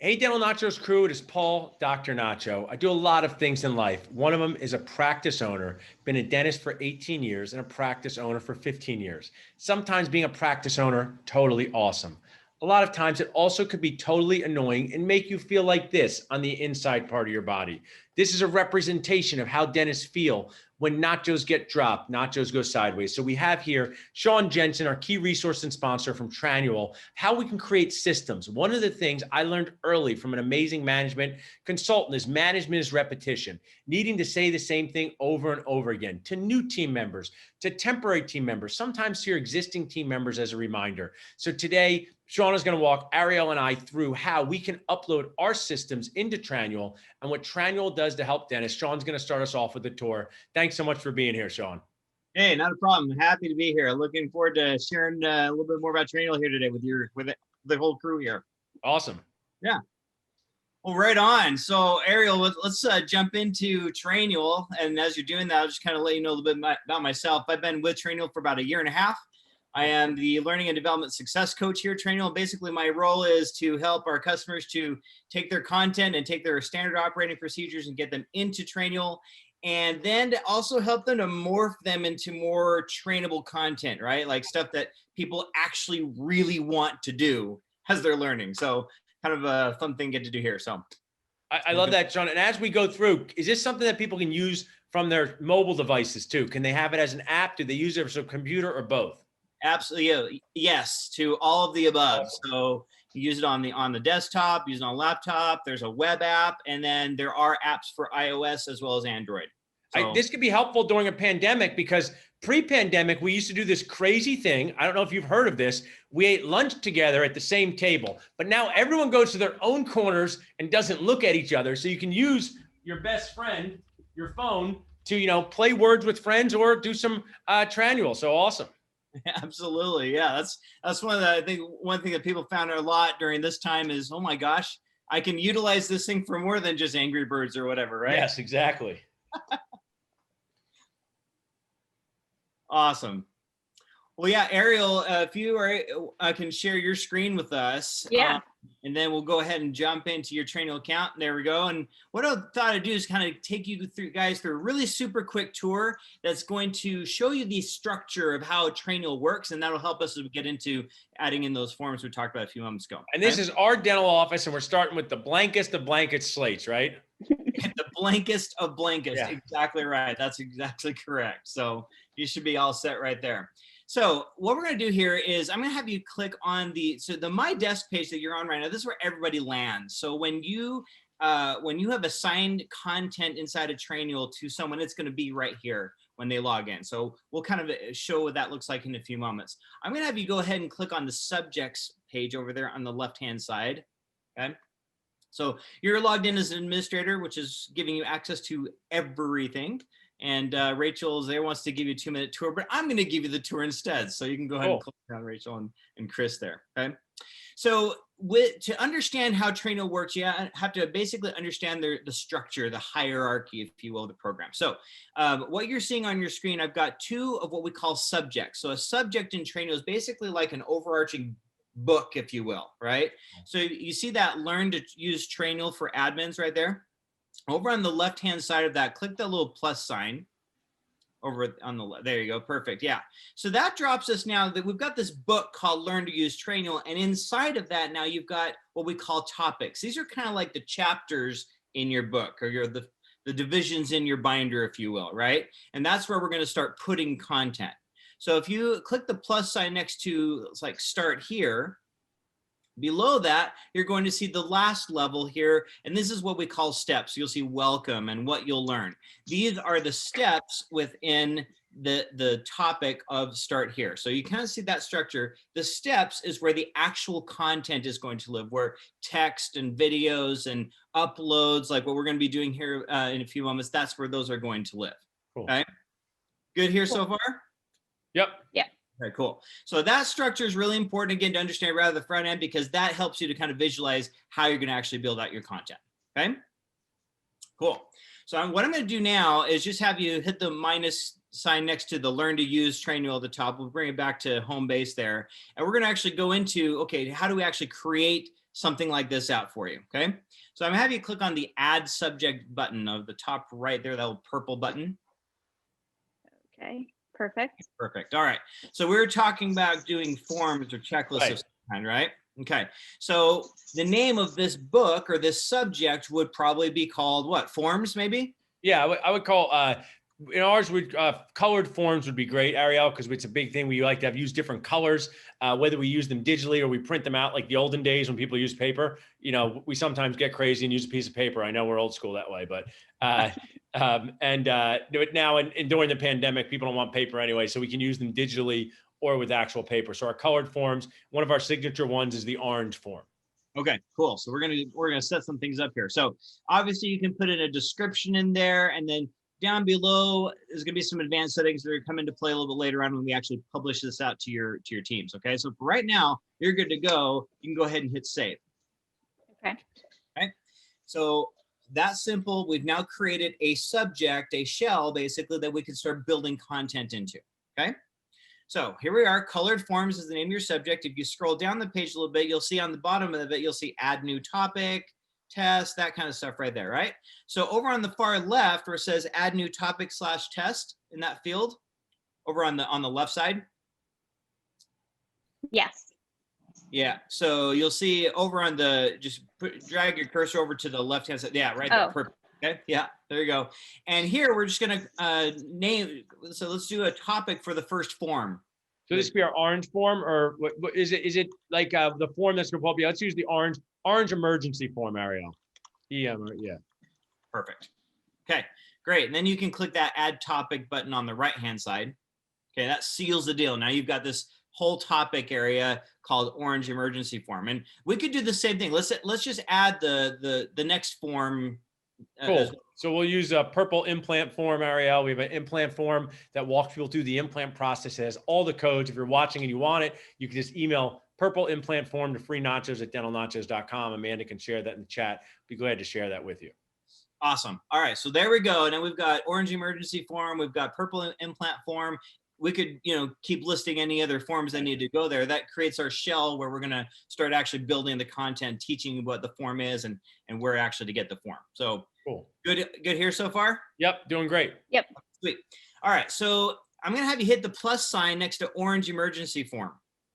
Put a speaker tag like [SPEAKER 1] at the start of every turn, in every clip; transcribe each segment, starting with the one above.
[SPEAKER 1] Hey, Dental Nachos crew, it is Paul, Dr. Nacho. I do a lot of things in life. One of them is a practice owner, been a dentist for 18 years and a practice owner for 15 years. Sometimes being a practice owner, totally awesome. A lot of times it also could be totally annoying and make you feel like this on the inside part of your body. This is a representation of how dentists feel when nachos get dropped, nachos go sideways. So we have here Shawn, Jensen, our key resource and sponsor from Trainual, how we can create systems. One of the things I learned early from an amazing management consultant is management is repetition, needing to say the same thing over and over again to new team members, to temporary team members, sometimes to your existing team members as a reminder. So today, Shawn is going to walk Ariel and I through how we can upload our systems into Trainual and what Trainual does to help dentists. Shawn's going to start us off with the tour. Thanks so much for being here, Shawn.
[SPEAKER 2] Hey, not a problem. Happy to be here. Looking forward to sharing a little bit more about Trainual here today with the whole crew here.
[SPEAKER 1] Awesome.
[SPEAKER 2] Yeah. Well, right on. So Ariel, let's jump into Trainual. And as you're doing that, I'll just kind of let you know a little bit about myself. I've been with Trainual for about 1.5 years. I am the learning and development success coach here at Trainual. Basically, my role is to help our customers to take their content and take their standard operating procedures and get them into Trainual, and then to also help them to morph them into more trainable content, right? Like stuff that people actually really want to do as they're learning. So kind of a fun thing to get to do here. So
[SPEAKER 1] I love that, Shawn. And as we go through, is this something that people can use from their mobile devices too? Can they have it as an app? Do they use it as a computer or both?
[SPEAKER 2] Absolutely, yes, to all of the above. So you use it on the desktop, use it on a laptop. There's a web app, and then there are apps for iOS as well as Android. So,
[SPEAKER 1] This could be helpful during a pandemic because pre-pandemic, we used to do this crazy thing. I don't know if you've heard of this. We ate lunch together at the same table, but now everyone goes to their own corners and doesn't look at each other. So you can use your best friend, your phone, to play words with friends or do some Trainual. So awesome.
[SPEAKER 2] Absolutely, yeah. That's one thing that people found a lot during this time is, oh my gosh, I can utilize this thing for more than just Angry Birds or whatever, right?
[SPEAKER 1] Yes, exactly.
[SPEAKER 2] Awesome. Well, yeah, Ariel, if you can share your screen with us.
[SPEAKER 3] Yeah.
[SPEAKER 2] And then we'll go ahead and jump into your Trainual account. There we go. And what I thought I'd do is kind of take you guys through a really super quick tour that's going to show you the structure of how Trainual works. And that'll help us as we get into adding in those forms we talked about a few moments ago.
[SPEAKER 1] And this is our dental office, and we're starting with the blankest of blanket slates, right?
[SPEAKER 2] The blankest of blankets.
[SPEAKER 1] Yeah.
[SPEAKER 2] Exactly right. That's exactly correct. So you should be all set right there. So what we're going to do here is I'm going to have you click on the My Desk page that you're on right now. This is where everybody lands. So when you have assigned content inside of Trainual to someone, it's going to be right here when they log in. So we'll kind of show what that looks like in a few moments. I'm going to have you go ahead and click on the subjects page over there on the left-hand side. Okay. So you're logged in as an administrator, which is giving you access to everything. And Rachel there wants to give you a 2-minute tour, but I'm going to give you the tour instead. So you can go ahead and click on Rachel and Chris there. Okay. So to understand how Trainual works, you have to basically understand the structure, the hierarchy, if you will, of the program. So what you're seeing on your screen, I've got 2 of what we call subjects. So a subject in Trainual is basically like an overarching book, if you will, right? So you see that learn to use Trainual for admins right there. Over on the left-hand side of that, click that little plus sign over on the left. There you go. Perfect. Yeah. So that drops us now that we've got this book called Learn to Use Trainual. And inside of that, now you've got what we call topics. These are kind of like the chapters in your book or the divisions in your binder, if you will, right? And that's where we're going to start putting content. So if you click the plus sign next to, it's like start here, below that, you're going to see the last level here, and this is what we call steps. You'll see welcome and what you'll learn. These are the steps within the topic of start here. So you kind of see that structure. The steps is where the actual content is going to live, where text and videos and uploads, like what we're going to be doing here in a few moments, that's where those are going to live.
[SPEAKER 1] Cool.
[SPEAKER 2] Okay. Good here so far?
[SPEAKER 1] Yep.
[SPEAKER 3] Yeah.
[SPEAKER 2] Okay, cool. So that structure is really important, again, to understand rather the front end, because that helps you to kind of visualize how you're going to actually build out your content. Okay, cool. So what I'm going to do now is just have you hit the minus sign next to the Learn to Use Trainual at the top. We'll bring it back to home base there. And we're going to actually go into, okay, how do we actually create something like this out for you, okay? So I'm gonna have you click on the add subject button of the top right there, that little purple button.
[SPEAKER 3] Okay, perfect.
[SPEAKER 2] Perfect. All right. So we were talking about doing forms or checklists
[SPEAKER 1] Right.
[SPEAKER 2] of some kind, right? Okay. So the name of this book or this subject would probably be called what? Forms, maybe?
[SPEAKER 1] Yeah, I would call in ours would colored forms would be great, Ariel, because it's a big thing. We like to have use different colors, whether we use them digitally or we print them out like the olden days when people use paper. You know, we sometimes get crazy and use a piece of paper. I know we're old school that way, but do it now and during the pandemic, people don't want paper anyway, so we can use them digitally or with actual paper. So our colored forms, one of our signature ones is the orange form.
[SPEAKER 2] Okay, cool. So we're gonna set some things up here. So obviously you can put in a description in there, and then down below is gonna be some advanced settings that are come into play a little bit later on when we actually publish this out to your teams. Okay, so for right now you're good to go. You can go ahead and hit save.
[SPEAKER 3] Okay.
[SPEAKER 2] Okay. So that's simple. We've now created a subject, a shell, basically, that we can start building content into. Okay. So here we are. Colored forms is the name of your subject. If you scroll down the page a little bit, you'll see on the bottom of it, you'll see add new topic, test, that kind of stuff right there, right? So over on the far left where it says add new topic / test in that field, over on the left side.
[SPEAKER 3] Yes.
[SPEAKER 2] Yeah. So you'll see over on the, just drag your cursor over to the left-hand side. Yeah, right there.
[SPEAKER 3] Oh.
[SPEAKER 2] Perfect. Okay. Yeah, there you go. And here we're just going to name, so let's do a topic for the first form.
[SPEAKER 1] So this be our orange form, or what is it? Is it like the form that's going to be? Let's use the orange emergency form, Ariel. Yeah.
[SPEAKER 2] Perfect. Okay, great. And then you can click that add topic button on the right-hand side. Okay, that seals the deal. Now you've got this whole topic area called orange emergency form, and we could do the same thing. Let's just add the next form.
[SPEAKER 1] Cool. So we'll use a purple implant form, Ariel. We have an implant form that walks people through the implant process. It has all the codes. If you're watching and you want it, you can just email purple implant form to freenachos@dentalnachos.com. Amanda can share that in the chat. Be glad to share that with you.
[SPEAKER 2] Awesome. All right. So there we go. Now we've got orange emergency form. We've got purple implant form. We could, keep listing any other forms that need to go there. That creates our shell where we're going to start actually building the content, teaching what the form is and where actually to get the form. So
[SPEAKER 1] cool.
[SPEAKER 2] Good here so far?
[SPEAKER 1] Yep. Doing great.
[SPEAKER 3] Yep.
[SPEAKER 2] Sweet. All right. So I'm going to have you hit the plus sign next to orange emergency form.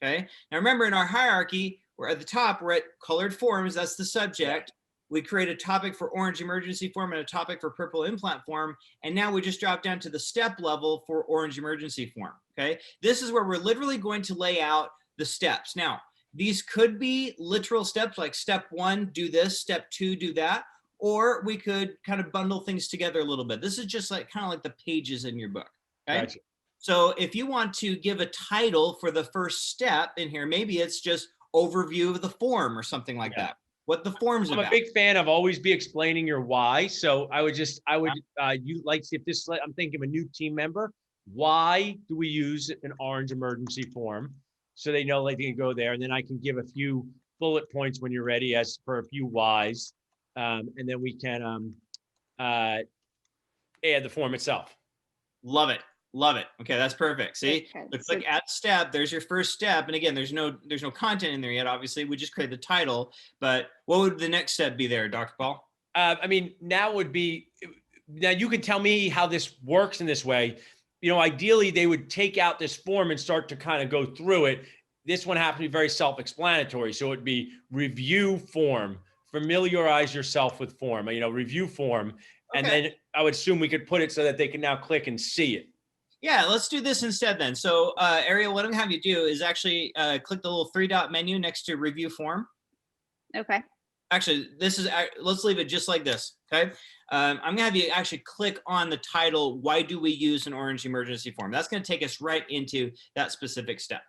[SPEAKER 2] Okay. Now remember, in our hierarchy, we're at the top, we're at colored forms. That's the subject. We create a topic for orange emergency form and a topic for purple implant form. And now we just drop down to the step level for orange emergency form. Okay. This is where we're literally going to lay out the steps. Now, these could be literal steps like step 1, do this, step 2, do that. Or we could kind of bundle things together a little bit. This is just like kind of like the pages in your book. Okay.
[SPEAKER 1] Gotcha.
[SPEAKER 2] So if you want to give a title for the first step in here, maybe it's just overview of the form or something like that. What the form's
[SPEAKER 1] I'm
[SPEAKER 2] about.
[SPEAKER 1] a big fan of always be explaining your why. So you like if this, I'm thinking of a new team member. Why do we use an orange emergency form? So they know like they can go there, and then I can give a few bullet points when you're ready as for a few whys. And then we can add the form itself.
[SPEAKER 2] Love it. Love it. Okay, that's perfect. See,
[SPEAKER 3] Okay,
[SPEAKER 2] so click add step. There's your first step. And again, there's no content in there yet. Obviously, we just create the title. But what would the next step be there, Dr. Paul?
[SPEAKER 1] I mean, now you can tell me how this works in this way. Ideally, they would take out this form and start to kind of go through it. This one happens to be very self-explanatory. So it'd be review form, familiarize yourself with form, review form. Okay. And then I would assume we could put it so that they can now click and see it.
[SPEAKER 2] Yeah, let's do this instead then. So Ariel, what I'm gonna have you do is actually click the little 3-dot menu next to review form.
[SPEAKER 3] Okay.
[SPEAKER 2] Actually, let's leave it just like this, okay? I'm gonna have you actually click on the title, why do we use an orange emergency form? That's gonna take us right into that specific step,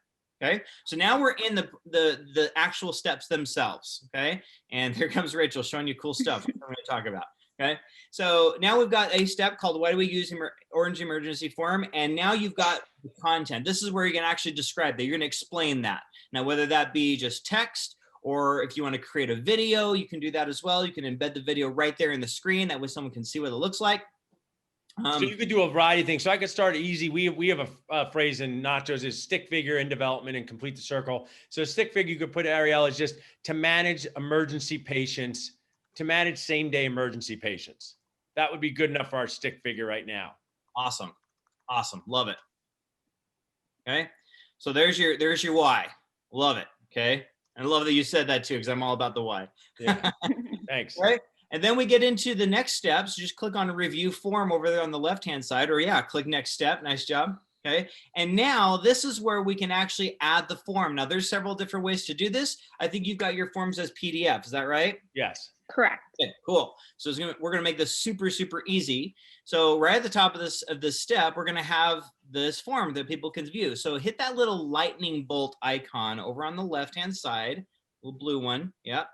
[SPEAKER 2] okay? So now we're in the actual steps themselves, okay? And here comes Rachel showing you cool stuff I'm gonna talk about. Okay, so now we've got a step called why do we use orange emergency form, and now you've got the content. This is where you're gonna actually describe that. You're gonna explain that. Now, whether that be just text, or if you want to create a video, you can do that as well. You can embed the video right there in the screen. That way someone can see what it looks like.
[SPEAKER 1] So you could do a variety of things. So I could start easy. We have a phrase in Nachos is stick figure in development and complete the circle. So a stick figure you could put, Ariel, is just to manage emergency patients, to manage same day emergency patients. That would be good enough for our stick figure right now.
[SPEAKER 2] Awesome. Awesome. Love it. Okay. So there's your why. Love it. Okay. And I love that you said that too, because I'm all about the why.
[SPEAKER 1] Yeah. Thanks.
[SPEAKER 2] Right. And then we get into the next steps. Just click on review form over there on the left-hand side, or click next step. Nice job. Okay. And now this is where we can actually add the form. Now there's several different ways to do this. I think you've got your forms as PDF. Is that right?
[SPEAKER 1] Yes.
[SPEAKER 3] Correct.
[SPEAKER 2] Okay, cool. So we're going to make this super, super easy. So right at the top of this step, we're going to have this form that people can view. So hit that little lightning bolt icon over on the left-hand side, little blue one. Yep.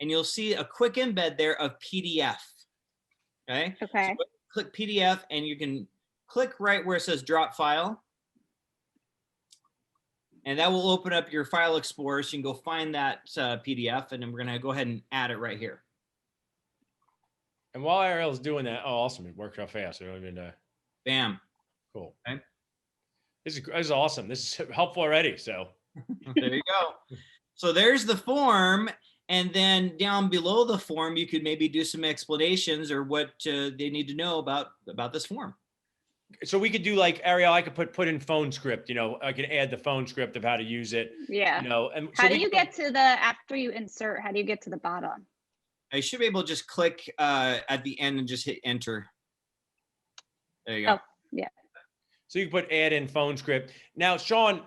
[SPEAKER 2] And you'll see a quick embed there of PDF. Okay.
[SPEAKER 3] Okay.
[SPEAKER 2] So click PDF and you can click right where it says drop file. And that will open up your file explorer. So you can go find that PDF, and then we're going to go ahead and add it right here.
[SPEAKER 1] And while Ariel's doing that, oh, awesome. It worked out fast. We don't even,
[SPEAKER 2] Bam.
[SPEAKER 1] cool.
[SPEAKER 2] Okay.
[SPEAKER 1] This is awesome. This is helpful already. So
[SPEAKER 2] There you go. So there's the form. And then down below the form, you could maybe do some explanations or what they need to know about this form.
[SPEAKER 1] so we could do like Ariel, I could put in phone script, I could add the phone script of how to use it.
[SPEAKER 3] Yeah.
[SPEAKER 1] And
[SPEAKER 3] How do you get to after you insert, how do you get to the bottom?
[SPEAKER 2] I should be able to just click at the end and just hit enter. There you go.
[SPEAKER 3] Oh, yeah.
[SPEAKER 1] So you can put add in phone script. Now, Shawn,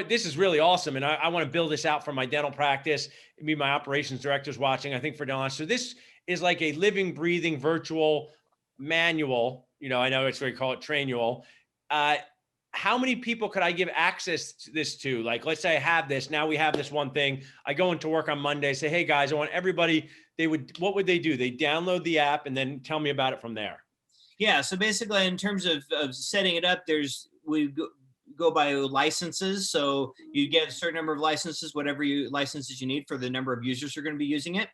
[SPEAKER 1] this is really awesome. And I want to build this out for my dental practice. Me, my operations director's watching, I think for dental. So this is like a living, breathing virtual manual. I know it's what we call it, Trainual. How many people could I give access to this to? Like, let's say I have this, now we have this one thing. I go into work on Monday, say, hey guys, I want everybody, what would they do? They download the app and then tell me about it from there.
[SPEAKER 2] Yeah. So basically in terms of setting it up, we go by licenses. So you get a certain number of licenses, whatever licenses you need for the number of users who are going to be using it.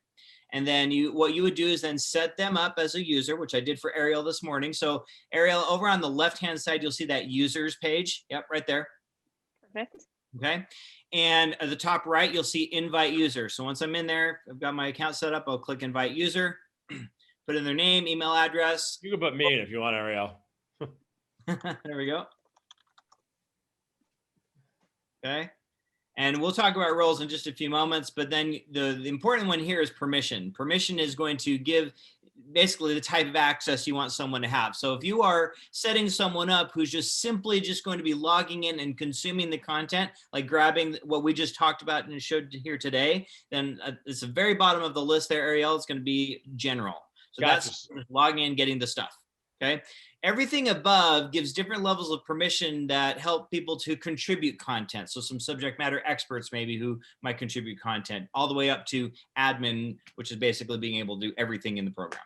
[SPEAKER 2] And then what you would do is then set them up as a user, which I did for Ariel this morning. So Ariel, over on the left-hand side, you'll see that users page. Yep, right there.
[SPEAKER 3] Perfect.
[SPEAKER 2] Okay. And at the top right, you'll see invite user. So once I'm in there, I've got my account set up. I'll click invite user, put in their name, email address.
[SPEAKER 1] You can put me in if you want, Ariel.
[SPEAKER 2] There we go. Okay. And we'll talk about roles in just a few moments, but then the important one here is permission. Permission is going to give basically the type of access you want someone to have. So if you are setting someone up who's just simply going to be logging in and consuming the content, like grabbing what we just talked about and showed here today, then it's the very bottom of the list there, Ariel. It's going to be general. So
[SPEAKER 1] Gotcha.
[SPEAKER 2] That's logging in, getting the stuff. Okay. Everything above gives different levels of permission that help people to contribute content. So some subject matter experts maybe who might contribute content, all the way up to admin, which is basically being able to do everything in the program.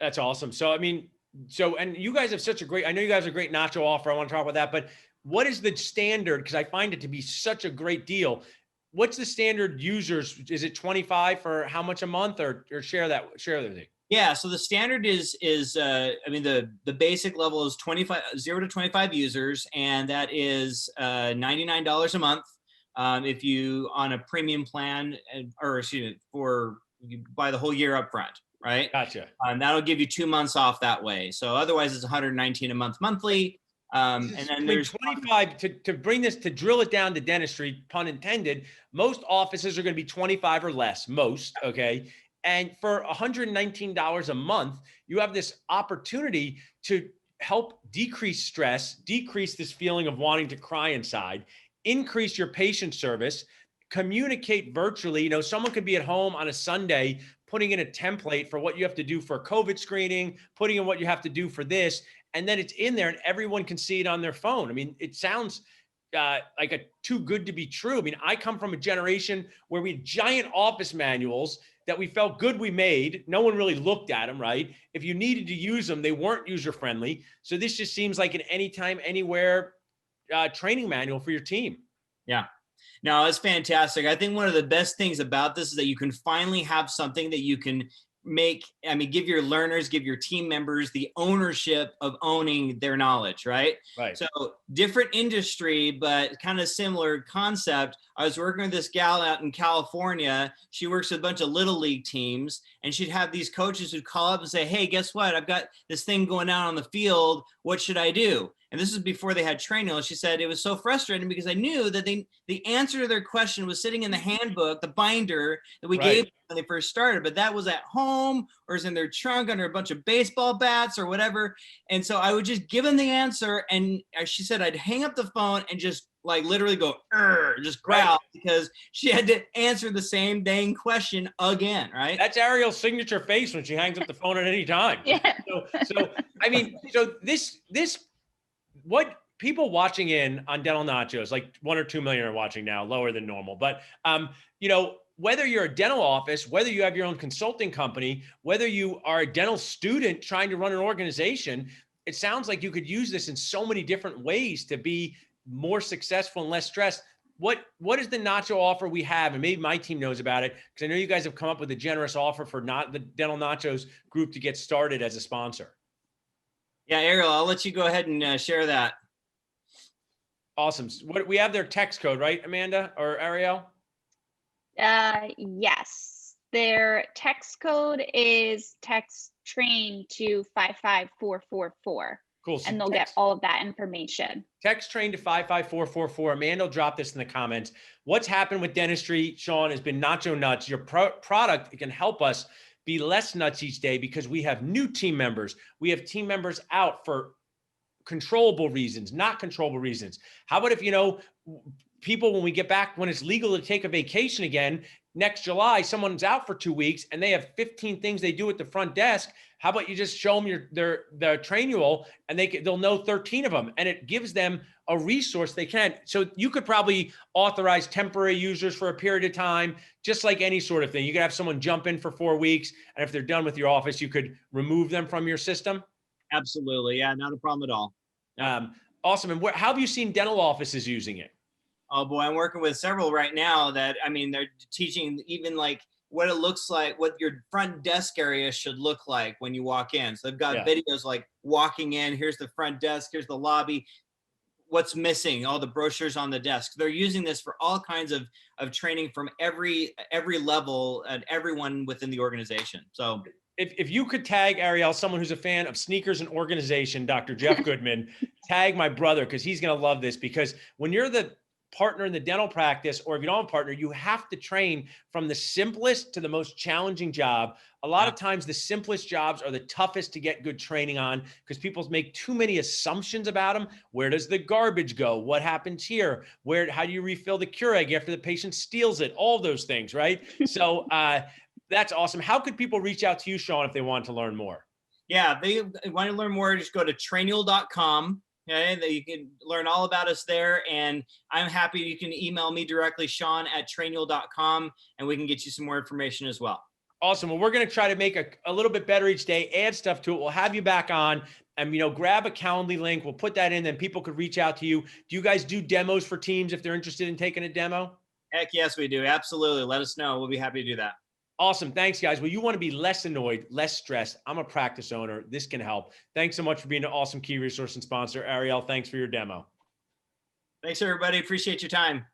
[SPEAKER 1] That's awesome. So, and you guys have I know you guys have a great Nacho offer. I want to talk about that, but what is the standard? Because I find it to be such a great deal. What's the standard users? Is it 25 for how much a month, or share the thing?
[SPEAKER 2] Yeah, so the standard is the basic level is 0 to 25 users, and that is $99 a month. If you on a premium plan, you buy the whole year up front, right?
[SPEAKER 1] Gotcha.
[SPEAKER 2] That'll give you 2 months off that way. So otherwise, it's $119 a month monthly. And then there's
[SPEAKER 1] 25 to bring this, to drill it down to dentistry, pun intended. Most offices are going to be 25 or less, most. Okay. And for $119 a month, you have this opportunity to help decrease stress, decrease this feeling of wanting to cry inside, increase your patient service, communicate virtually. Someone could be at home on a Sunday, putting in a template for what you have to do for COVID screening, putting in what you have to do for this, and then it's in there and everyone can see it on their phone. It sounds like a too good to be true. I come from a generation where we had giant office manuals that we felt good we made. No one really looked at them, right? If you needed to use them, they weren't user-friendly. So this just seems like an anytime, anywhere training manual for your team.
[SPEAKER 2] Yeah. No, it's fantastic. I think one of the best things about this is that you can finally have something that you can give your learners, give your team members the ownership of owning their knowledge, right?
[SPEAKER 1] Right.
[SPEAKER 2] So different industry, but kind of similar concept. I was working with this gal out in California. She works with a bunch of little league teams, and she'd have these coaches who'd call up and say, hey, guess what? I've got this thing going on the field. What should I do? And this is before they had Trainual. She said it was so frustrating because I knew that the answer to their question was sitting in the handbook, the binder that we gave them when they first started, but that was at home or is in their trunk under a bunch of baseball bats or whatever. And so I would just give them the answer. And as she said, I'd hang up the phone and just like literally go, just growl because she had to answer the same dang question again, right?
[SPEAKER 1] That's Ariel's signature face when she hangs up the phone at any time.
[SPEAKER 3] Yeah.
[SPEAKER 1] So I mean, so this, what people watching in on Dental Nachos, like 1 or 2 million are watching now, lower than normal. But, you know, whether you're a dental office, whether you have your own consulting company, whether you are a dental student trying to run an organization, it sounds like you could use this in so many different ways to be more successful and less stressed. What is the Nacho offer we have? And maybe my team knows about it, because I know you guys have come up with a generous offer for the Dental Nachos group to get started as a sponsor.
[SPEAKER 2] Yeah, Ariel, I'll let you go ahead and share that.
[SPEAKER 1] Awesome. What we have their text code, right, Amanda or Ariel?
[SPEAKER 3] Yes. Their text code is text train to 55444.
[SPEAKER 1] Cool. So
[SPEAKER 3] and they'll get all of that information.
[SPEAKER 1] Text train to 55444. Amanda will drop this in the comments. What's happened with dentistry, Shawn, has been Nacho Nuts. Your product, it can help us be less nuts each day because we have new team members. We have team members out for controllable reasons, not controllable reasons. How about if, you know, people, when we get back, when it's legal to take a vacation again, next July, someone's out for 2 weeks and they have 15 things they do at the front desk. How about you just show them their Trainual and they'll know 13 of them, and it gives them a resource they can. So you could probably authorize temporary users for a period of time, just like any sort of thing. You could have someone jump in for 4 weeks, and if they're done with your office, you could remove them from your system.
[SPEAKER 2] Absolutely. Yeah, not a problem at all.
[SPEAKER 1] Awesome. And how have you seen dental offices using it?
[SPEAKER 2] Oh boy, I'm working with several right now that, I mean, they're teaching even like what it looks like, what your front desk area should look like when you walk in. So they've got videos like walking in, here's the front desk, here's the lobby, what's missing, all the brochures on the desk. They're using this for all kinds of training from every level and everyone within the organization. So
[SPEAKER 1] if you could tag Ariel, someone who's a fan of sneakers and organization, Dr. Jeff Goodman, tag my brother, because he's going to love this. Because when you're the partner in the dental practice, or if you don't have a partner, you have to train from the simplest to the most challenging job. A lot of times the simplest jobs are the toughest to get good training on because people make too many assumptions about them. Where does the garbage go? What happens here? How do you refill the Keurig after the patient steals it? All those things, right? So that's awesome. How could people reach out to you, Shawn, if they want to learn more?
[SPEAKER 2] Yeah, they want to learn more, just go to trainual.com. Okay, you can learn all about us there, and I'm happy you can email me directly, Shawn@trainual.com, and we can get you some more information as well.
[SPEAKER 1] Awesome. Well, we're going to try to make a little bit better each day, add stuff to it. We'll have you back on, and, you know, grab a Calendly link. We'll put that in, then people could reach out to you. Do you guys do demos for teams if they're interested in taking a demo?
[SPEAKER 2] Heck yes, we do. Absolutely. Let us know. We'll be happy to do that.
[SPEAKER 1] Awesome. Thanks, guys. Well, you want to be less annoyed, less stressed. I'm a practice owner. This can help. Thanks so much for being an awesome key resource and sponsor. Ariel, thanks for your demo.
[SPEAKER 2] Thanks, everybody. Appreciate your time.